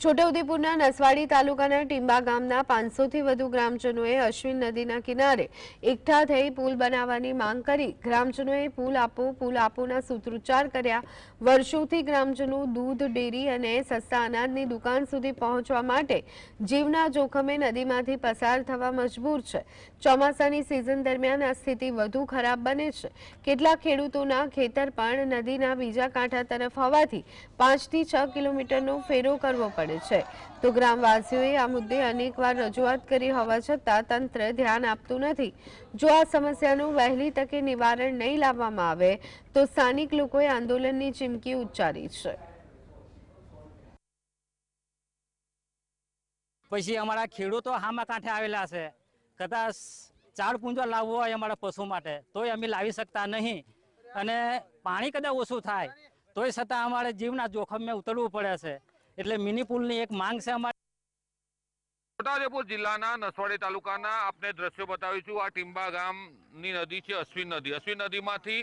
છોટાઉદેપુરના નસવાડી તાલુકાના ટીંબા ગામના 500 થી વધુ ગ્રામજનોએ અશ્વિન નદીના કિનારે એકઠા થઈ પુલ બનાવવાની માંગ કરી। ગ્રામજનોએ પુલ આપોના સૂત્રોચ્ચાર કર્યા। વર્ષોથી ગ્રામજનો દૂધ ડેરી અને સસ્તા અનાજની દુકાન સુધી પહોંચવા માટે જીવના જોખમે નદીમાંથી પસાર થવા મજબૂર છે। ચોમાસાની સિઝન દરમિયાન આ સ્થિતિ વધુ ખરાબ બને છે। કેટલાક ખેડૂતોના ખેતર પણ નદીના બીજા કાંઠા તરફ હોવાથી 5 થી 6 કિલોમીટરનો ફેરો કરવો પડે છે। તો ગ્રામવાસીઓએ આ મુદ્દે અનેકવાર રજૂઆત કરી હોવા છતાં તંત્ર ધ્યાન આપતું નથી। જો આ સમસ્યાનું વહેલી તકે નિવારણ નહીં લાવવામાં આવે તો સ્થાનિક લોકોએ આંદોલનની ચીમકી ઉચ્ચારી છે। પછી અમારા ખેડૂતો હામા કાંઠે આવેલા છે, કદાચ ચાર પૂંજો લાવવો હોય અમારા પશુ માટે તોય અમે લાવી શકતા નહીં, અને પાણી કદાચ ઓછું થાય તોય છતાં અમારે જીવના જોખમે ઉતરવું પડે છે। એટલે મિની પુલની એક માંગ છે અમારી। છોટાઉદેપુર જિલ્લાના નસવાડી તાલુકાના આપને દ્રશ્યો બતાવીશું। આ ટીંબા ગામની નદી છે અશ્વિન નદી। અશ્વિન નદીમાંથી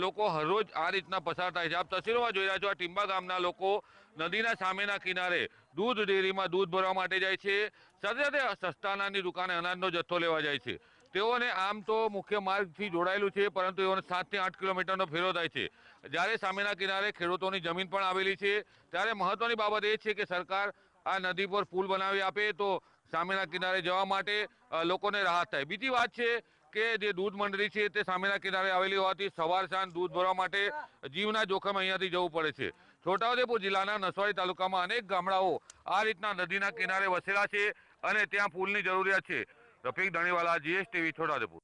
લોકો હરરોજ આ રીતના પસાર થાય છે। આપ તસવીરોમાં જોઈ રહ્યા છો, આ ટીંબા ગામના લોકો નદીના સામેના કિનારે દૂધ ડેરીમાં દૂધ ભરવા માટે જાય છે, સાથે સસ્તા અનાજની દુકાને અનાજનો જથ્થો લેવા જાય છે। તેઓને આમ તો મુખ્ય માર્ગથી જોડાયેલું છે, પરંતુ તેઓને 7 થી 8 કિલોમીટરનો ફેરો થાય છે। જ્યારે સામેના કિનારે ખેડૂતોની જમીન પણ આવેલી છે, ત્યારે મહત્વની બાબત એ છે કે સરકાર આ નદી પર પુલ બનાવી આપે તો સામેના કિનારે જવા માટે લોકોને રાહત થાય। બીજી વાત છે કે જે દૂધ મંડળી છે તે સામેના કિનારે આવેલી હોવાથી સવાર સાંજ દૂધ ભરવા માટે જીવના જોખમે અહીંયાથી જવું પડે છે। છોટાઉદેપુર જિલ્લાના નસવાડી તાલુકામાં અનેક ગામડાઓ આ રીતના નદીના કિનારે વસેલા છે અને ત્યાં પુલની જરૂરિયાત છે। રફીક ધણીવાલા, GSTV, છોટાઉદેપુર।